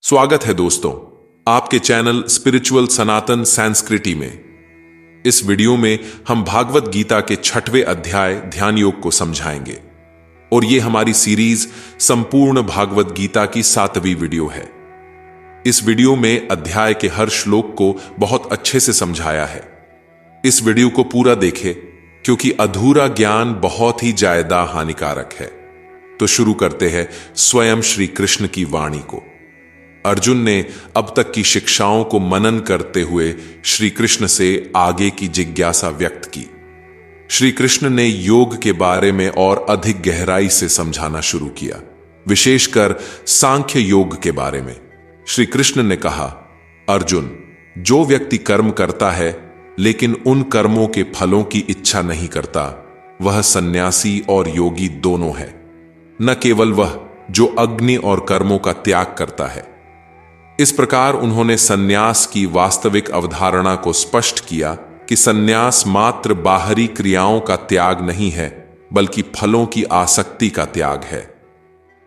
स्वागत है दोस्तों आपके चैनल स्पिरिचुअल सनातन संस्कृति में। इस वीडियो में हम भागवत गीता के 6वें अध्याय ध्यान योग को समझाएंगे और ये हमारी सीरीज संपूर्ण भागवत गीता की 7वीं वीडियो है। इस वीडियो में अध्याय के हर श्लोक को बहुत अच्छे से समझाया है। इस वीडियो को पूरा देखें क्योंकि अधूरा ज्ञान बहुत ही ज्यादा हानिकारक है। तो शुरू करते हैं स्वयं श्री कृष्ण की वाणी को। अर्जुन ने अब तक की शिक्षाओं को मनन करते हुए श्री कृष्ण से आगे की जिज्ञासा व्यक्त की। श्री कृष्ण ने योग के बारे में और अधिक गहराई से समझाना शुरू किया, विशेषकर सांख्य योग के बारे में। श्री कृष्ण ने कहा, अर्जुन, जो व्यक्ति कर्म करता है लेकिन उन कर्मों के फलों की इच्छा नहीं करता, वह सन्यासी और योगी दोनों है। न केवल वह जो अग्नि और कर्मों का त्याग करता है। इस प्रकार उन्होंने सन्यास की वास्तविक अवधारणा को स्पष्ट किया कि सन्यास मात्र बाहरी क्रियाओं का त्याग नहीं है, बल्कि फलों की आसक्ति का त्याग है।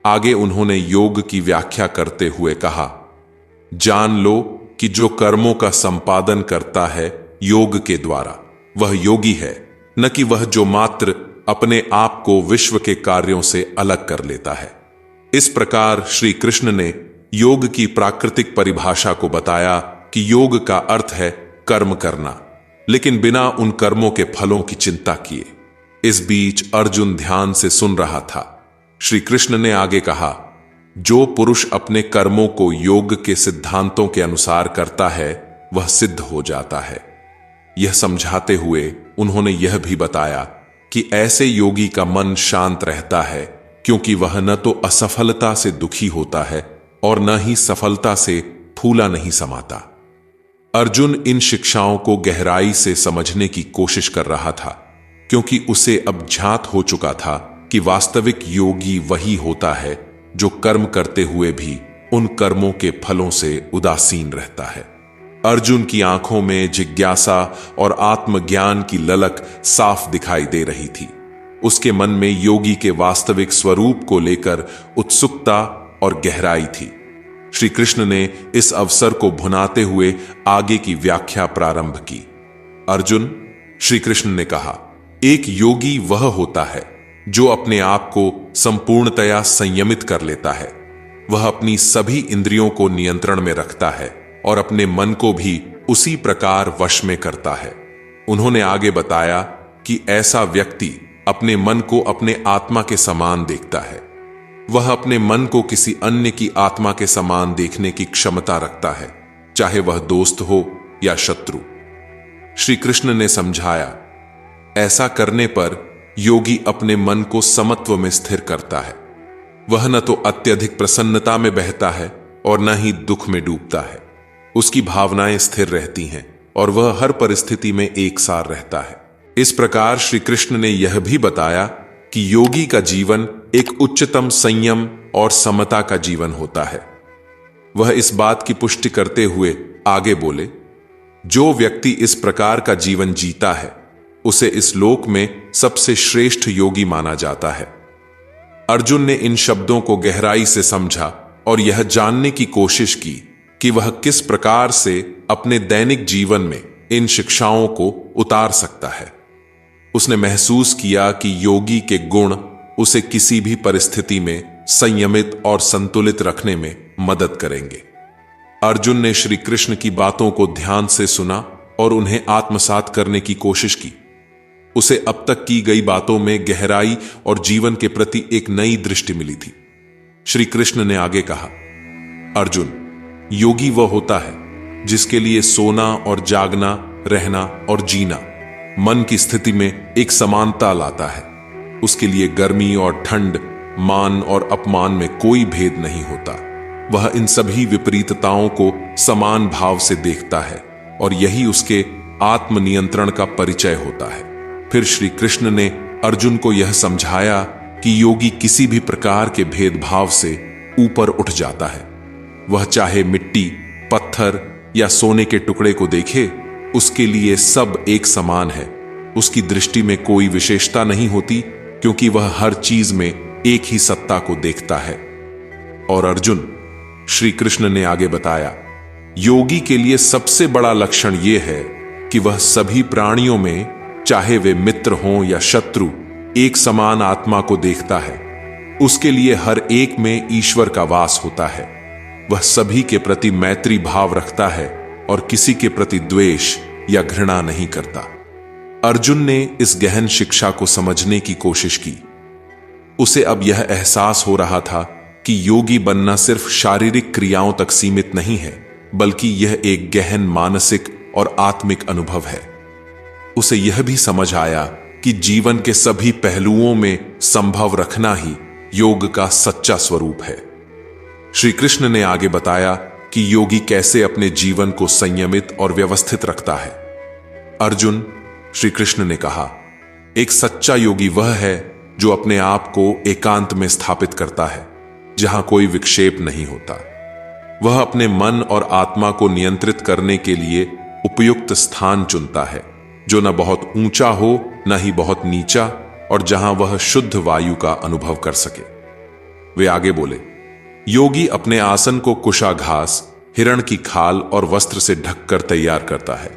आगे उन्होंने योग की व्याख्या करते हुए कहा, जान लो कि जो कर्मों का संपादन करता है योग के द्वारा, वह योगी है, न कि वह जो मात्र अपने आप को विश्व के कार्यों से अलग कर लेता है। इस प्रकार श्री कृष्ण ने योग की प्राकृतिक परिभाषा को बताया कि योग का अर्थ है कर्म करना, लेकिन बिना उन कर्मों के फलों की चिंता किए। इस बीच अर्जुन ध्यान से सुन रहा था। श्री कृष्ण ने आगे कहा, जो पुरुष अपने कर्मों को योग के सिद्धांतों के अनुसार करता है वह सिद्ध हो जाता है। यह समझाते हुए उन्होंने यह भी बताया कि ऐसे योगी का मन शांत रहता है, क्योंकि वह न तो असफलता से दुखी होता है और न ही सफलता से फूला नहीं समाता। अर्जुन इन शिक्षाओं को गहराई से समझने की कोशिश कर रहा था, क्योंकि उसे अब ज्ञात हो चुका था कि वास्तविक योगी वही होता है जो कर्म करते हुए भी उन कर्मों के फलों से उदासीन रहता है। अर्जुन की आंखों में जिज्ञासा और आत्मज्ञान की ललक साफ दिखाई दे रही थी। उसके मन में योगी के वास्तविक स्वरूप को लेकर उत्सुकता और गहराई थी। श्री कृष्ण ने इस अवसर को भुनाते हुए आगे की व्याख्या प्रारंभ की। अर्जुन, श्री कृष्ण ने कहा, एक योगी वह होता है जो अपने आप को संपूर्णतया संयमित कर लेता है। वह अपनी सभी इंद्रियों को नियंत्रण में रखता है और अपने मन को भी उसी प्रकार वश में करता है। उन्होंने आगे बताया कि ऐसा व्यक्ति अपने मन को अपने आत्मा के समान देखता है। वह अपने मन को किसी अन्य की आत्मा के समान देखने की क्षमता रखता है, चाहे वह दोस्त हो या शत्रु। श्री कृष्ण ने समझाया, ऐसा करने पर योगी अपने मन को समत्व में स्थिर करता है। वह न तो अत्यधिक प्रसन्नता में बहता है और न ही दुख में डूबता है। उसकी भावनाएं स्थिर रहती हैं और वह हर परिस्थिति में एक सार रहता है। इस प्रकार श्री कृष्ण ने यह भी बताया कि योगी का जीवन एक उच्चतम संयम और समता का जीवन होता है। वह इस बात की पुष्टि करते हुए आगे बोले, जो व्यक्ति इस प्रकार का जीवन जीता है उसे इस लोक में सबसे श्रेष्ठ योगी माना जाता है। अर्जुन ने इन शब्दों को गहराई से समझा और यह जानने की कोशिश की कि वह किस प्रकार से अपने दैनिक जीवन में इन शिक्षाओं को उतार सकता है। उसने महसूस किया कि योगी के गुण उसे किसी भी परिस्थिति में संयमित और संतुलित रखने में मदद करेंगे। अर्जुन ने श्री कृष्ण की बातों को ध्यान से सुना और उन्हें आत्मसात करने की कोशिश की। उसे अब तक की गई बातों में गहराई और जीवन के प्रति एक नई दृष्टि मिली थी। श्री कृष्ण ने आगे कहा, अर्जुन, योगी वह होता है जिसके लिए सोना और जागना, रहना और जीना मन की स्थिति में एक समानता लाता है। उसके लिए गर्मी और ठंड, मान और अपमान में कोई भेद नहीं होता। वह इन सभी विपरीतताओं को समान भाव से देखता है और यही उसके आत्मनियंत्रण का परिचय होता है। फिर श्री कृष्ण ने अर्जुन को यह समझाया कि योगी किसी भी प्रकार के भेदभाव से ऊपर उठ जाता है। वह चाहे मिट्टी, पत्थर या सोने के टुकड़े को देखे, उसके लिए सब एक समान है। उसकी दृष्टि में कोई विशेषता नहीं होती, क्योंकि वह हर चीज में एक ही सत्ता को देखता है। और अर्जुन, श्री कृष्ण ने आगे बताया, योगी के लिए सबसे बड़ा लक्षण यह है कि वह सभी प्राणियों में, चाहे वे मित्र हों या शत्रु, एक समान आत्मा को देखता है। उसके लिए हर एक में ईश्वर का वास होता है। वह सभी के प्रति मैत्री भाव रखता है और किसी के प्रति द्वेष या घृणा नहीं करता। अर्जुन ने इस गहन शिक्षा को समझने की कोशिश की। उसे अब यह एहसास हो रहा था कि योगी बनना सिर्फ शारीरिक क्रियाओं तक सीमित नहीं है, बल्कि यह एक गहन मानसिक और आत्मिक अनुभव है। उसे यह भी समझ आया कि जीवन के सभी पहलुओं में संभव रखना ही योग का सच्चा स्वरूप है। श्री कृष्ण ने आगे बताया कि योगी कैसे अपने जीवन को संयमित और व्यवस्थित रखता है। अर्जुन, श्री कृष्ण ने कहा, एक सच्चा योगी वह है जो अपने आप को एकांत में स्थापित करता है, जहां कोई विक्षेप नहीं होता। वह अपने मन और आत्मा को नियंत्रित करने के लिए उपयुक्त स्थान चुनता है, जो न बहुत ऊंचा हो न ही बहुत नीचा, और जहां वह शुद्ध वायु का अनुभव कर सके। वे आगे बोले, योगी अपने आसन को कुशा घास, हिरण की खाल और वस्त्र से ढककर तैयार करता है।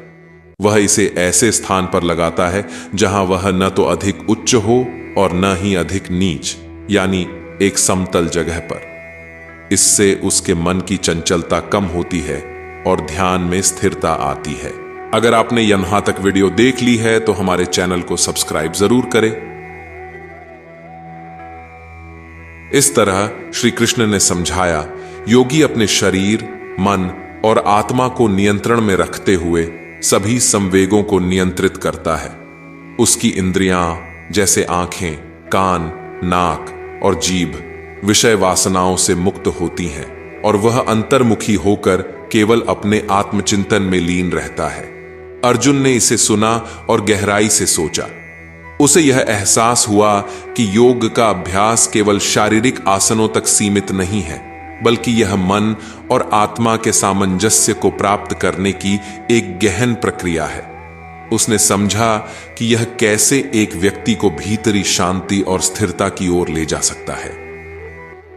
वह इसे ऐसे स्थान पर लगाता है जहां वह न तो अधिक उच्च हो और न ही अधिक नीच, यानी एक समतल जगह पर। इससे उसके मन की चंचलता कम होती है और ध्यान में स्थिरता आती है। अगर आपने यहां तक वीडियो देख ली है तो हमारे चैनल को सब्सक्राइब जरूर करें। इस तरह श्री कृष्ण ने समझाया, योगी अपने शरीर, मन और आत्मा को नियंत्रण में रखते हुए सभी संवेगों को नियंत्रित करता है। उसकी इंद्रियां जैसे आंखें, कान, नाक और जीभ विषय वासनाओं से मुक्त होती हैं और वह अंतर्मुखी होकर केवल अपने आत्मचिंतन में लीन रहता है। अर्जुन ने इसे सुना और गहराई से सोचा। उसे यह एहसास हुआ कि योग का अभ्यास केवल शारीरिक आसनों तक सीमित नहीं है, बल्कि यह मन और आत्मा के सामंजस्य को प्राप्त करने की एक गहन प्रक्रिया है। उसने समझा कि यह कैसे एक व्यक्ति को भीतरी शांति और स्थिरता की ओर ले जा सकता है।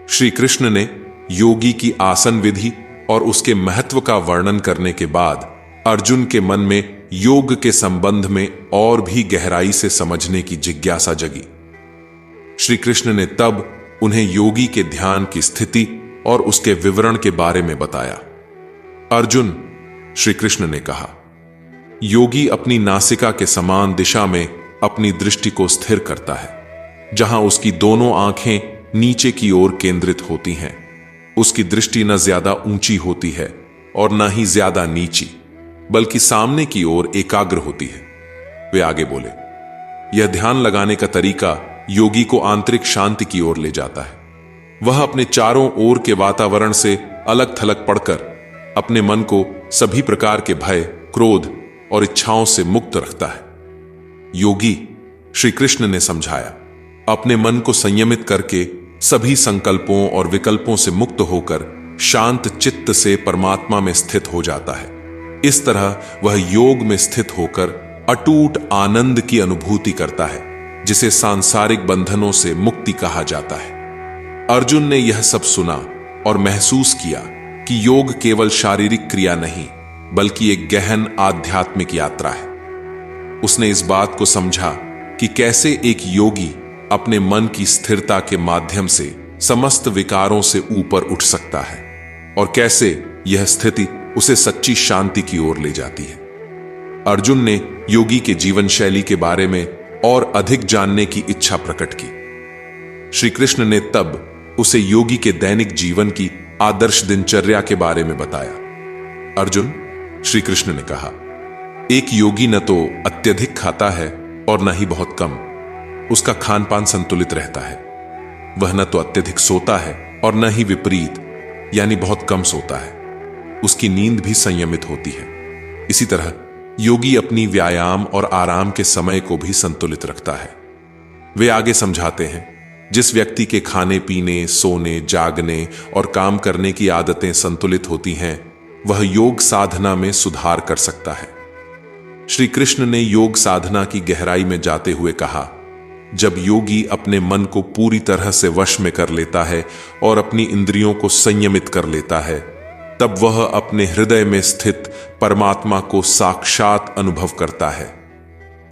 श्री कृष्ण ने योगी की आसन विधि और उसके महत्व का वर्णन करने के बाद अर्जुन के मन में योग के संबंध में और भी गहराई से समझने की जिज्ञासा जगी। श्री कृष्ण ने तब उन्हें योगी के ध्यान की स्थिति और उसके विवरण के बारे में बताया। अर्जुन, श्री कृष्ण ने कहा, योगी अपनी नासिका के समान दिशा में अपनी दृष्टि को स्थिर करता है, जहां उसकी दोनों आंखें नीचे की ओर केंद्रित होती हैं। उसकी दृष्टि न ज्यादा ऊंची होती है और न ही ज्यादा नीची, बल्कि सामने की ओर एकाग्र होती है। वे आगे बोले, यह ध्यान लगाने का तरीका योगी को आंतरिक शांति की ओर ले जाता है। वह अपने चारों ओर के वातावरण से अलग थलग पड़कर अपने मन को सभी प्रकार के भय, क्रोध और इच्छाओं से मुक्त रखता है। योगी, श्री कृष्ण ने समझाया, अपने मन को संयमित करके सभी संकल्पों और विकल्पों से मुक्त होकर शांत चित्त से परमात्मा में स्थित हो जाता है। इस तरह वह योग में स्थित होकर अटूट आनंद की अनुभूति करता है, जिसे सांसारिक बंधनों से मुक्ति कहा जाता है। अर्जुन ने यह सब सुना और महसूस किया कि योग केवल शारीरिक क्रिया नहीं, बल्कि एक गहन आध्यात्मिक यात्रा है। उसने इस बात को समझा कि कैसे एक योगी अपने मन की स्थिरता के माध्यम से समस्त विकारों से ऊपर उठ सकता है और कैसे यह स्थिति उसे सच्ची शांति की ओर ले जाती है। अर्जुन ने योगी के जीवन शैली के बारे में और अधिक जानने की इच्छा प्रकट की। श्री कृष्ण ने तब उसे योगी के दैनिक जीवन की आदर्श दिनचर्या के बारे में बताया। अर्जुन, श्री कृष्ण ने कहा, एक योगी न तो अत्यधिक खाता है और न ही बहुत कम। उसका खान पान संतुलित रहता है। वह न तो अत्यधिक सोता है और न ही विपरीत, यानी बहुत कम सोता है। उसकी नींद भी संयमित होती है। इसी तरह योगी अपनी व्यायाम और आराम के समय को भी संतुलित रखता है। वे आगे समझाते हैं, जिस व्यक्ति के खाने पीने, सोने, जागने और काम करने की आदतें संतुलित होती हैं, वह योग साधना में सुधार कर सकता है। श्री कृष्ण ने योग साधना की गहराई में जाते हुए कहा, जब योगी अपने मन को पूरी तरह से वश में कर लेता है और अपनी इंद्रियों को संयमित कर लेता है, तब वह अपने हृदय में स्थित परमात्मा को साक्षात अनुभव करता है।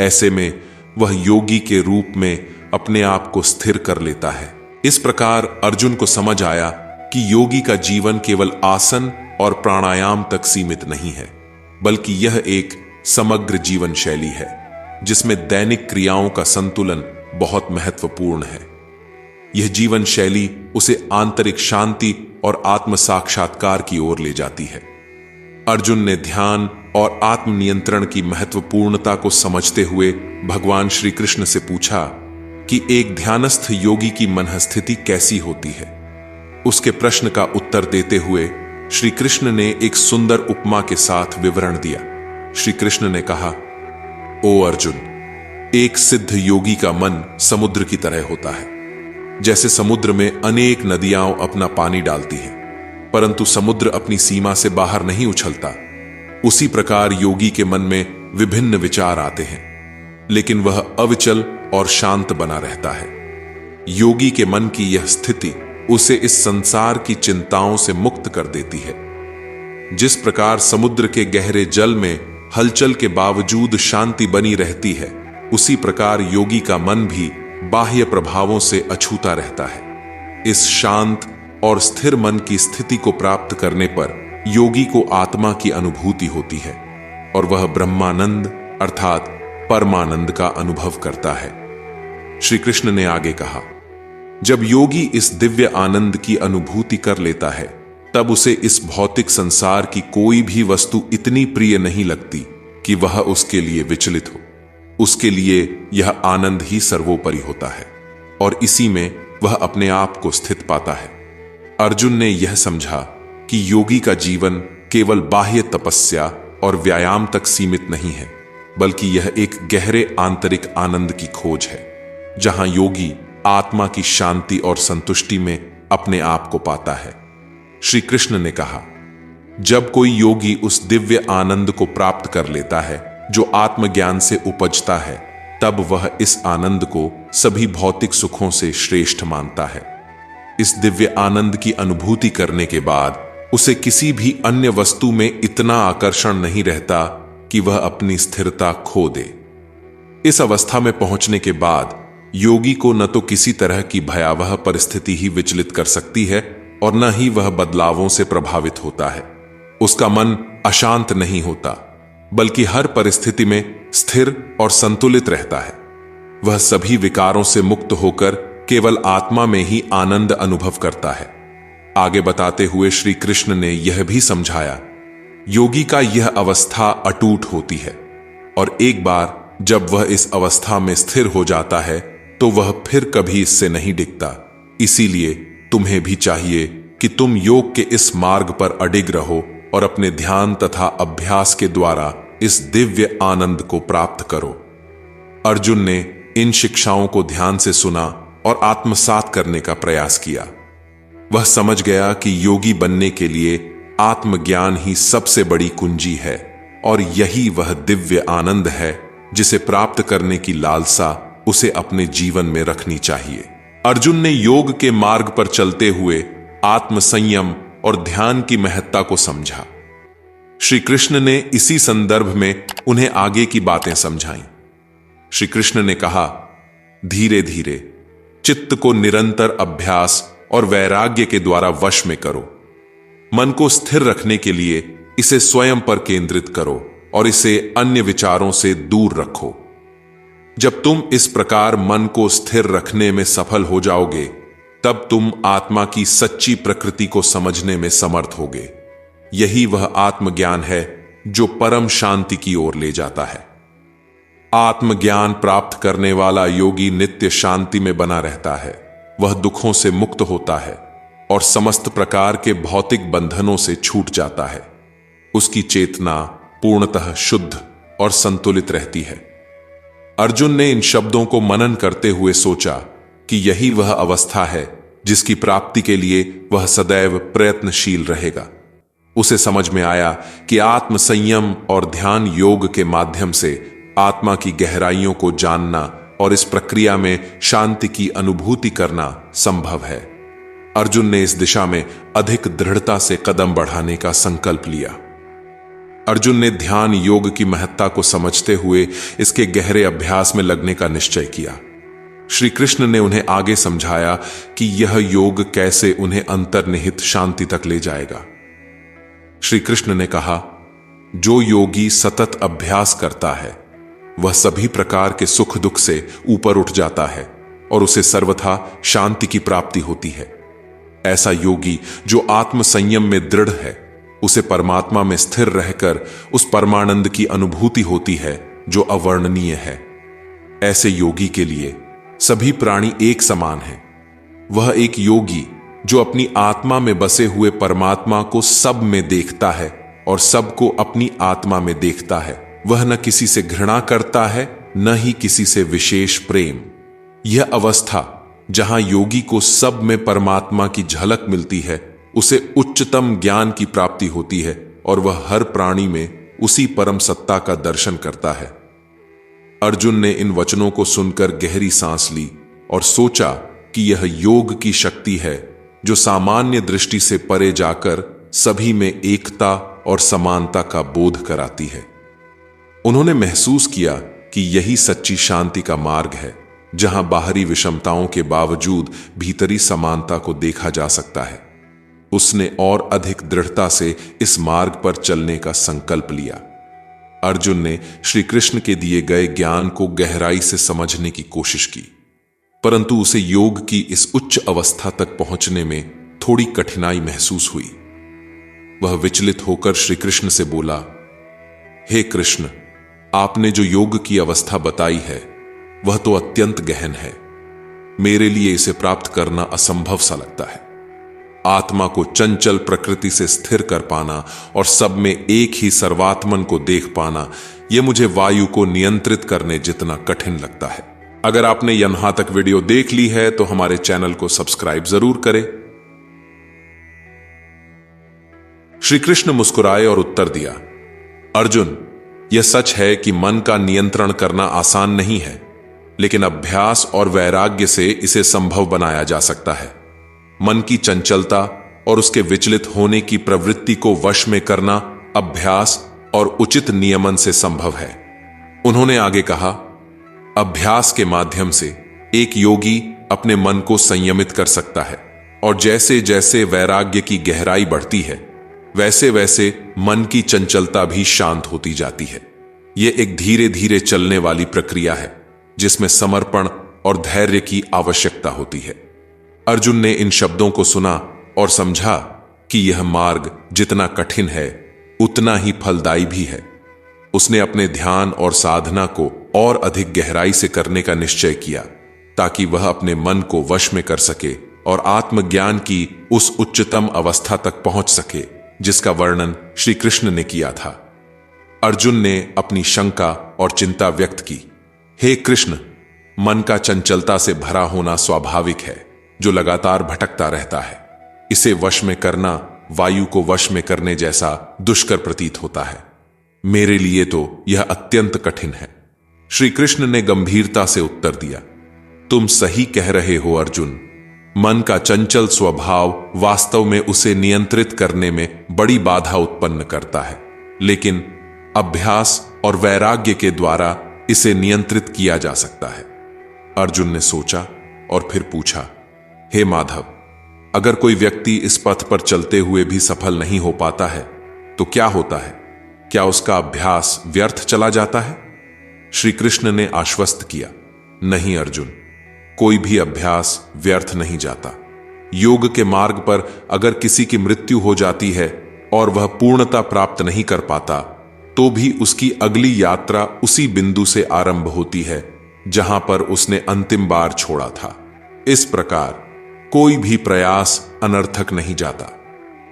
ऐसे में वह योगी के रूप में अपने आप को स्थिर कर लेता है। इस प्रकार अर्जुन को समझ आया कि योगी का जीवन केवल आसन और प्राणायाम तक सीमित नहीं है, बल्कि यह एक समग्र जीवन शैली है जिसमें दैनिक क्रियाओं का संतुलन बहुत महत्वपूर्ण है। यह जीवन शैली उसे आंतरिक शांति और आत्म साक्षात्कार की ओर ले जाती है। अर्जुन ने ध्यान और आत्मनियंत्रण की महत्वपूर्णता को समझते हुए भगवान श्री कृष्ण से पूछा कि एक ध्यानस्थ योगी की मनस्थिति कैसी होती है। उसके प्रश्न का उत्तर देते हुए श्री कृष्ण ने एक सुंदर उपमा के साथ विवरण दिया। श्री कृष्ण ने कहा, ओ अर्जुन, एक सिद्ध योगी का मन समुद्र की तरह होता है। जैसे समुद्र में अनेक नदियां अपना पानी डालती हैं, परंतु समुद्र अपनी सीमा से बाहर नहीं उछलता, उसी प्रकार योगी के मन में विभिन्न विचार आते हैं, लेकिन वह अविचल और शांत बना रहता है। योगी के मन की यह स्थिति उसे इस संसार की चिंताओं से मुक्त कर देती है। जिस प्रकार समुद्र के गहरे जल में हलचल के बावजूद शांति बनी रहती है, उसी प्रकार योगी का मन भी बाह्य प्रभावों से अछूता रहता है। इस शांत और स्थिर मन की स्थिति को प्राप्त करने पर योगी को आत्मा की अनुभूति होती है और वह ब्रह्मानंद अर्थात परमानंद का अनुभव करता है। श्री कृष्ण ने आगे कहा, जब योगी इस दिव्य आनंद की अनुभूति कर लेता है, तब उसे इस भौतिक संसार की कोई भी वस्तु इतनी प्रिय नहीं लगती कि वह उसके लिए विचलित हो। उसके लिए यह आनंद ही सर्वोपरि होता है और इसी में वह अपने आप को स्थित पाता है। अर्जुन ने यह समझा कि योगी का जीवन केवल बाह्य तपस्या और व्यायाम तक सीमित नहीं है, बल्कि यह एक गहरे आंतरिक आनंद की खोज है, जहां योगी आत्मा की शांति और संतुष्टि में अपने आप को पाता है। श्री कृष्ण ने कहा, जब कोई योगी उस दिव्य आनंद को प्राप्त कर लेता है जो आत्मज्ञान से उपजता है, तब वह इस आनंद को सभी भौतिक सुखों से श्रेष्ठ मानता है। इस दिव्य आनंद की अनुभूति करने के बाद उसे किसी भी अन्य वस्तु में इतना आकर्षण नहीं रहता कि वह अपनी स्थिरता खो दे। इस अवस्था में पहुंचने के बाद योगी को न तो किसी तरह की भयावह परिस्थिति ही विचलित कर सकती है और न ही वह बदलावों से प्रभावित होता है। उसका मन अशांत नहीं होता, बल्कि हर परिस्थिति में स्थिर और संतुलित रहता है। वह सभी विकारों से मुक्त होकर केवल आत्मा में ही आनंद अनुभव करता है। आगे बताते हुए श्री कृष्ण ने यह भी समझाया, योगी का यह अवस्था अटूट होती है और एक बार जब वह इस अवस्था में स्थिर हो जाता है तो वह फिर कभी इससे नहीं डिगता। इसीलिए तुम्हें भी चाहिए कि तुम योग के इस मार्ग पर अडिग रहो और अपने ध्यान तथा अभ्यास के द्वारा इस दिव्य आनंद को प्राप्त करो। अर्जुन ने इन शिक्षाओं को ध्यान से सुना और आत्मसात करने का प्रयास किया। वह समझ गया कि योगी बनने के लिए आत्मज्ञान ही सबसे बड़ी कुंजी है और यही वह दिव्य आनंद है जिसे प्राप्त करने की लालसा उसे अपने जीवन में रखनी चाहिए। अर्जुन ने योग के मार्ग पर चलते हुए आत्म संयम और ध्यान की महत्ता को समझा। श्री कृष्ण ने इसी संदर्भ में उन्हें आगे की बातें समझाईं। श्री कृष्ण ने कहा, धीरे धीरे चित्त को निरंतर अभ्यास और वैराग्य के द्वारा वश में करो। मन को स्थिर रखने के लिए इसे स्वयं पर केंद्रित करो और इसे अन्य विचारों से दूर रखो। जब तुम इस प्रकार मन को स्थिर रखने में सफल हो जाओगे, तब तुम आत्मा की सच्ची प्रकृति को समझने में समर्थ होगे। यही वह आत्मज्ञान है जो परम शांति की ओर ले जाता है। आत्मज्ञान प्राप्त करने वाला योगी नित्य शांति में बना रहता है। वह दुखों से मुक्त होता है और समस्त प्रकार के भौतिक बंधनों से छूट जाता है। उसकी चेतना पूर्णतः शुद्ध और संतुलित रहती है। अर्जुन ने इन शब्दों को मनन करते हुए सोचा कि यही वह अवस्था है जिसकी प्राप्ति के लिए वह सदैव प्रयत्नशील रहेगा। उसे समझ में आया कि आत्म संयम और ध्यान योग के माध्यम से आत्मा की गहराइयों को जानना और इस प्रक्रिया में शांति की अनुभूति करना संभव है। अर्जुन ने इस दिशा में अधिक दृढ़ता से कदम बढ़ाने का संकल्प लिया। अर्जुन ने ध्यान योग की महत्ता को समझते हुए इसके गहरे अभ्यास में लगने का निश्चय किया। श्री कृष्ण ने उन्हें आगे समझाया कि यह योग कैसे उन्हें अंतर्निहित शांति तक ले जाएगा। श्री कृष्ण ने कहा, जो योगी सतत अभ्यास करता है वह सभी प्रकार के सुख दुख से ऊपर उठ जाता है और उसे सर्वथा शांति की प्राप्ति होती है। ऐसा योगी जो आत्म संयम में दृढ़ है, उसे परमात्मा में स्थिर रहकर उस परमानंद की अनुभूति होती है जो अवर्णनीय है। ऐसे योगी के लिए सभी प्राणी एक समान हैं। वह एक योगी जो अपनी आत्मा में बसे हुए परमात्मा को सब में देखता है और सबको अपनी आत्मा में देखता है, वह न किसी से घृणा करता है न ही किसी से विशेष प्रेम। यह अवस्था जहां योगी को सब में परमात्मा की झलक मिलती है, उसे उच्चतम ज्ञान की प्राप्ति होती है और वह हर प्राणी में उसी परम सत्ता का दर्शन करता है। अर्जुन ने इन वचनों को सुनकर गहरी सांस ली और सोचा कि यह योग की शक्ति है जो सामान्य दृष्टि से परे जाकर सभी में एकता और समानता का बोध कराती है। उन्होंने महसूस किया कि यही सच्ची शांति का मार्ग है, जहां बाहरी विषमताओं के बावजूद भीतरी समानता को देखा जा सकता है। उसने और अधिक दृढ़ता से इस मार्ग पर चलने का संकल्प लिया। अर्जुन ने श्री कृष्ण के दिए गए ज्ञान को गहराई से समझने की कोशिश की, परंतु उसे योग की इस उच्च अवस्था तक पहुंचने में थोड़ी कठिनाई महसूस हुई। वह विचलित होकर श्री कृष्ण से बोला, हे कृष्ण, आपने जो योग की अवस्था बताई है वह तो अत्यंत गहन है। मेरे लिए इसे प्राप्त करना असंभव सा लगता है। आत्मा को चंचल प्रकृति से स्थिर कर पाना और सब में एक ही सर्वात्मन को देख पाना, यह मुझे वायु को नियंत्रित करने जितना कठिन लगता है। अगर आपने यहां तक वीडियो देख ली है तो हमारे चैनल को सब्सक्राइब जरूर करें। श्री कृष्ण मुस्कुराए और उत्तर दिया, अर्जुन, यह सच है कि मन का नियंत्रण करना आसान नहीं है, लेकिन अभ्यास और वैराग्य से इसे संभव बनाया जा सकता है। मन की चंचलता और उसके विचलित होने की प्रवृत्ति को वश में करना अभ्यास और उचित नियमन से संभव है। उन्होंने आगे कहा, अभ्यास के माध्यम से एक योगी अपने मन को संयमित कर सकता है और जैसे जैसे वैराग्य की गहराई बढ़ती है, वैसे वैसे मन की चंचलता भी शांत होती जाती है। यह एक धीरे धीरे चलने वाली प्रक्रिया है जिसमें समर्पण और धैर्य की आवश्यकता होती है। अर्जुन ने इन शब्दों को सुना और समझा कि यह मार्ग जितना कठिन है उतना ही फलदायी भी है। उसने अपने ध्यान और साधना को और अधिक गहराई से करने का निश्चय किया ताकि वह अपने मन को वश में कर सके और आत्मज्ञान की उस उच्चतम अवस्था तक पहुंच सके जिसका वर्णन श्री कृष्ण ने किया था। अर्जुन ने अपनी शंका और चिंता व्यक्त की, हे कृष्ण, मन का चंचलता से भरा होना स्वाभाविक है जो लगातार भटकता रहता है। इसे वश में करना वायु को वश में करने जैसा दुष्कर प्रतीत होता है। मेरे लिए तो यह अत्यंत कठिन है। श्री कृष्ण ने गंभीरता से उत्तर दिया, तुम सही कह रहे हो अर्जुन। मन का चंचल स्वभाव वास्तव में उसे नियंत्रित करने में बड़ी बाधा उत्पन्न करता है, लेकिन अभ्यास और वैराग्य के द्वारा इसे नियंत्रित किया जा सकता है। अर्जुन ने सोचा और फिर पूछा, हे माधव, अगर कोई व्यक्ति इस पथ पर चलते हुए भी सफल नहीं हो पाता है तो क्या होता है? क्या उसका अभ्यास व्यर्थ चला जाता है? श्री कृष्ण ने आश्वस्त किया, नहीं अर्जुन, कोई भी अभ्यास व्यर्थ नहीं जाता। योग के मार्ग पर अगर किसी की मृत्यु हो जाती है और वह पूर्णता प्राप्त नहीं कर पाता, तो भी उसकी अगली यात्रा उसी बिंदु से आरंभ होती है जहां पर उसने अंतिम बार छोड़ा था। इस प्रकार कोई भी प्रयास अनर्थक नहीं जाता।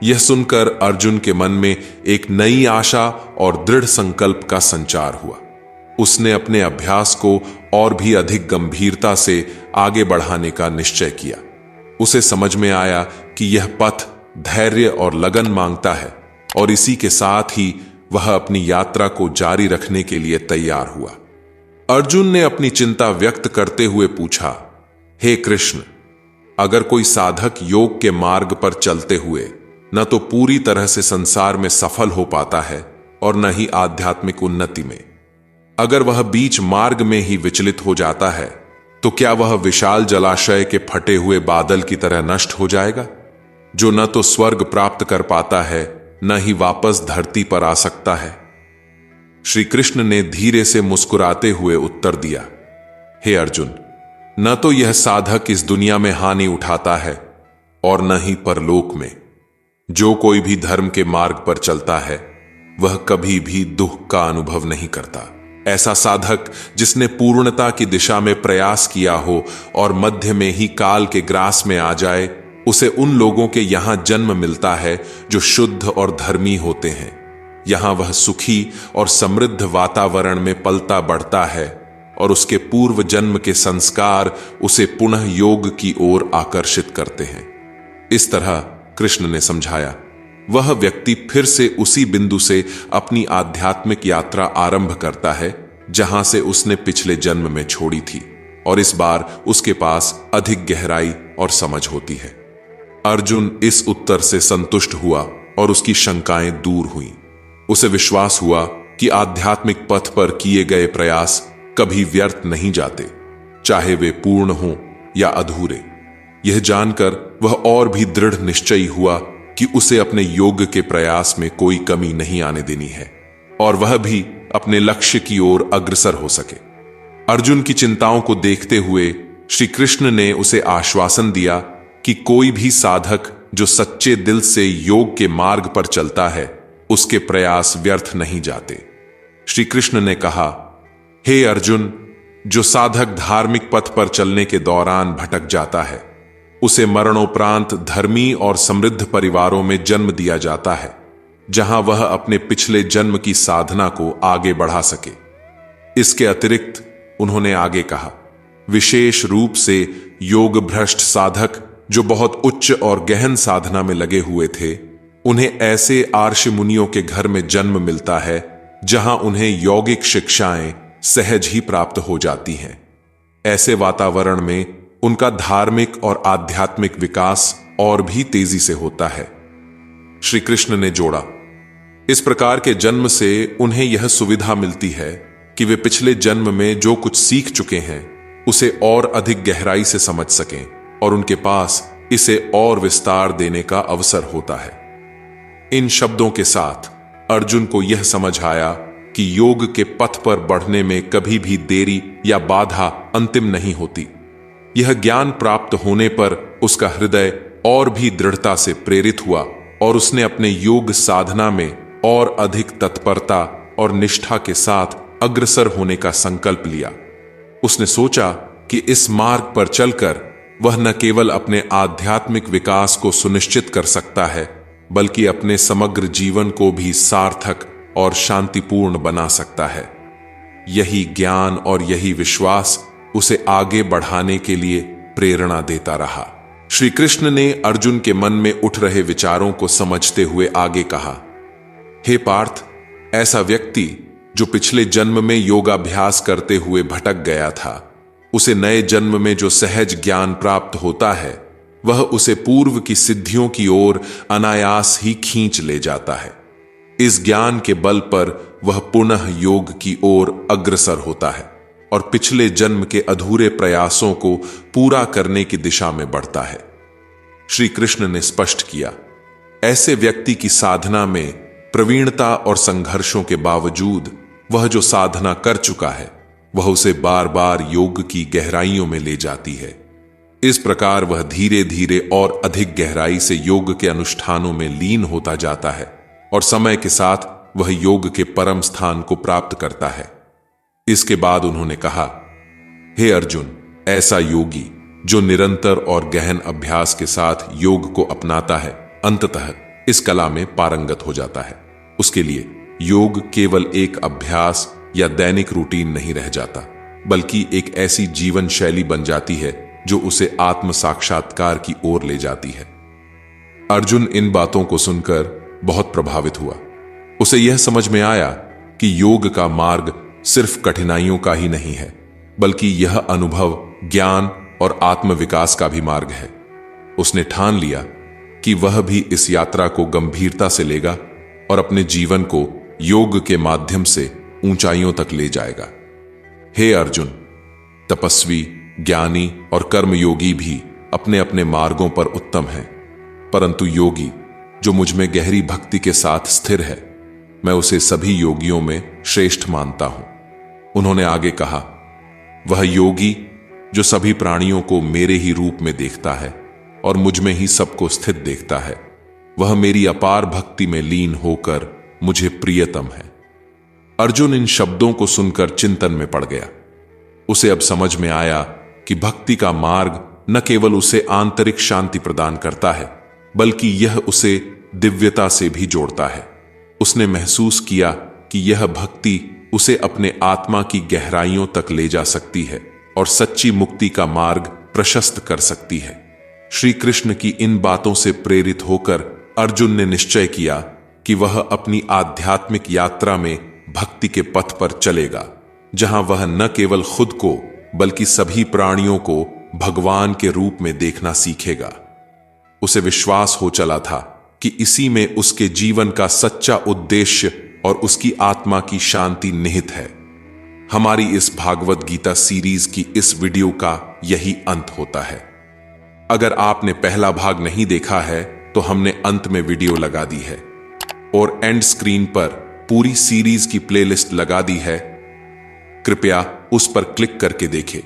यह सुनकर अर्जुन के मन में एक नई आशा और दृढ़ संकल्प का संचार हुआ। उसने अपने अभ्यास को और भी अधिक गंभीरता से आगे बढ़ाने का निश्चय किया। उसे समझ में आया कि यह पथ धैर्य और लगन मांगता है और इसी के साथ ही वह अपनी यात्रा को जारी रखने के लिए तैयार हुआ। अर्जुन ने अपनी चिंता व्यक्त करते हुए पूछा, हे कृष्ण, अगर कोई साधक योग के मार्ग पर चलते हुए न तो पूरी तरह से संसार में सफल हो पाता है और न ही आध्यात्मिक उन्नति में, अगर वह बीच मार्ग में ही विचलित हो जाता है, तो क्या वह विशाल जलाशय के फटे हुए बादल की तरह नष्ट हो जाएगा, जो न तो स्वर्ग प्राप्त कर पाता है न ही वापस धरती पर आ सकता है? श्री कृष्ण ने धीरे से मुस्कुराते हुए उत्तर दिया, हे अर्जुन, न तो यह साधक इस दुनिया में हानि उठाता है और न ही परलोक में। जो कोई भी धर्म के मार्ग पर चलता है वह कभी भी दुख का अनुभव नहीं करता। ऐसा साधक जिसने पूर्णता की दिशा में प्रयास किया हो और मध्य में ही काल के ग्रास में आ जाए, उसे उन लोगों के यहां जन्म मिलता है जो शुद्ध और धर्मी होते हैं। यहां वह सुखी और समृद्ध वातावरण में पलता बढ़ता है और उसके पूर्व जन्म के संस्कार उसे पुनः योग की ओर आकर्षित करते हैं। इस तरह कृष्ण ने समझाया, वह व्यक्ति फिर से उसी बिंदु से अपनी आध्यात्मिक यात्रा आरंभ करता है जहां से उसने पिछले जन्म में छोड़ी थी, और इस बार उसके पास अधिक गहराई और समझ होती है। अर्जुन इस उत्तर से संतुष्ट हुआ और उसकी शंकाएं दूर हुईं। उसे विश्वास हुआ कि आध्यात्मिक पथ पर किए गए प्रयास कभी व्यर्थ नहीं जाते, चाहे वे पूर्ण हों या अधूरे। यह जानकर वह और भी दृढ़ निश्चयी हुआ कि उसे अपने योग के प्रयास में कोई कमी नहीं आने देनी है और वह भी अपने लक्ष्य की ओर अग्रसर हो सके। अर्जुन की चिंताओं को देखते हुए श्री कृष्ण ने उसे आश्वासन दिया कि कोई भी साधक जो सच्चे दिल से योग के मार्ग पर चलता है, उसके प्रयास व्यर्थ नहीं जाते। श्री कृष्ण ने कहा, हे अर्जुन, जो साधक धार्मिक पथ पर चलने के दौरान भटक जाता है, उसे मरणोपरांत धर्मी और समृद्ध परिवारों में जन्म दिया जाता है, जहां वह अपने पिछले जन्म की साधना को आगे बढ़ा सके। इसके अतिरिक्त उन्होंने आगे कहा, विशेष रूप से योग भ्रष्ट साधक जो बहुत उच्च और गहन साधना में लगे हुए थे, उन्हें ऐसे आर्ष मुनियों के घर में जन्म मिलता है जहां उन्हें यौगिक शिक्षाएं सहज ही प्राप्त हो जाती हैं। ऐसे वातावरण में उनका धार्मिक और आध्यात्मिक विकास और भी तेजी से होता है। श्री कृष्ण ने जोड़ा, इस प्रकार के जन्म से उन्हें यह सुविधा मिलती है कि वे पिछले जन्म में जो कुछ सीख चुके हैं उसे और अधिक गहराई से समझ सकें और उनके पास इसे और विस्तार देने का अवसर होता है। इन शब्दों के साथ अर्जुन को यह समझ आया कि योग के पथ पर बढ़ने में कभी भी देरी या बाधा अंतिम नहीं होती। यह ज्ञान प्राप्त होने पर उसका हृदय और भी दृढ़ता से प्रेरित हुआ और उसने अपने योग साधना में और अधिक तत्परता और निष्ठा के साथ अग्रसर होने का संकल्प लिया। उसने सोचा कि इस मार्ग पर चलकर वह न केवल अपने आध्यात्मिक विकास को सुनिश्चित कर सकता है, बल्कि अपने समग्र जीवन को भी सार्थक और शांतिपूर्ण बना सकता है। यही ज्ञान और यही विश्वास उसे आगे बढ़ाने के लिए प्रेरणा देता रहा। श्री कृष्ण ने अर्जुन के मन में उठ रहे विचारों को समझते हुए आगे कहा, हे पार्थ, ऐसा व्यक्ति जो पिछले जन्म में योगाभ्यास करते हुए भटक गया था, उसे नए जन्म में जो सहज ज्ञान प्राप्त होता है, वह उसे पूर्व की सिद्धियों की ओर अनायास ही खींच ले जाता है। इस ज्ञान के बल पर वह पुनः योग की ओर अग्रसर होता है और पिछले जन्म के अधूरे प्रयासों को पूरा करने की दिशा में बढ़ता है। श्री कृष्ण ने स्पष्ट किया, ऐसे व्यक्ति की साधना में प्रवीणता और संघर्षों के बावजूद वह जो साधना कर चुका है, वह उसे बार बार योग की गहराइयों में ले जाती है। इस प्रकार वह धीरे धीरे और अधिक गहराई से योग के अनुष्ठानों में लीन होता जाता है और समय के साथ वह योग के परम स्थान को प्राप्त करता है। इसके बाद उन्होंने कहा, हे अर्जुन, ऐसा योगी जो निरंतर और गहन अभ्यास के साथ योग को अपनाता है, अंततः इस कला में पारंगत हो जाता है। उसके लिए योग केवल एक अभ्यास या दैनिक रूटीन नहीं रह जाता, बल्कि एक ऐसी जीवन शैली बन जाती है जो उसे आत्म साक्षात्कार की ओर ले जाती है। अर्जुन इन बातों को सुनकर बहुत प्रभावित हुआ। उसे यह समझ में आया कि योग का मार्ग सिर्फ कठिनाइयों का ही नहीं है, बल्कि यह अनुभव ज्ञान और आत्मविकास का भी मार्ग है। उसने ठान लिया कि वह भी इस यात्रा को गंभीरता से लेगा और अपने जीवन को योग के माध्यम से ऊंचाइयों तक ले जाएगा। हे अर्जुन, तपस्वी, ज्ञानी और कर्मयोगी भी अपने अपने मार्गों पर उत्तम हैं, परंतु योगी जो मुझ में गहरी भक्ति के साथ स्थिर है, मैं उसे सभी योगियों में श्रेष्ठ मानता हूं। उन्होंने आगे कहा, वह योगी जो सभी प्राणियों को मेरे ही रूप में देखता है और मुझ में ही सबको स्थित देखता है, वह मेरी अपार भक्ति में लीन होकर मुझे प्रियतम है। अर्जुन इन शब्दों को सुनकर चिंतन में पड़ गया। उसे अब समझ में आया कि भक्ति का मार्ग न केवल उसे आंतरिक शांति प्रदान करता है, बल्कि यह उसे दिव्यता से भी जोड़ता है। उसने महसूस किया कि यह भक्ति उसे अपने आत्मा की गहराइयों तक ले जा सकती है और सच्ची मुक्ति का मार्ग प्रशस्त कर सकती है। श्री कृष्ण की इन बातों से प्रेरित होकर अर्जुन ने निश्चय किया कि वह अपनी आध्यात्मिक यात्रा में भक्ति के पथ पर चलेगा, जहां वह न केवल खुद को बल्कि सभी प्राणियों को भगवान के रूप में देखना सीखेगा। उसे विश्वास हो चला था कि इसी में उसके जीवन का सच्चा उद्देश्य और उसकी आत्मा की शांति निहित है। हमारी इस भागवत गीता सीरीज की इस वीडियो का यही अंत होता है। अगर आपने पहला भाग नहीं देखा है तो हमने अंत में वीडियो लगा दी है और एंड स्क्रीन पर पूरी सीरीज की प्लेलिस्ट लगा दी है। कृपया उस पर क्लिक करके देखें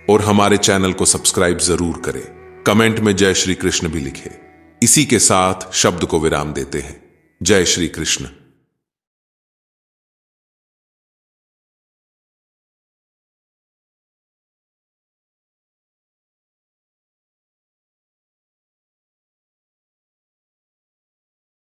और हमारे चैनल को सब्सक्राइब जरूर करें। कमेंट में जय श्री कृष्ण भी लिखें। इसी के साथ शब्द को विराम देते हैं। जय श्री कृष्ण।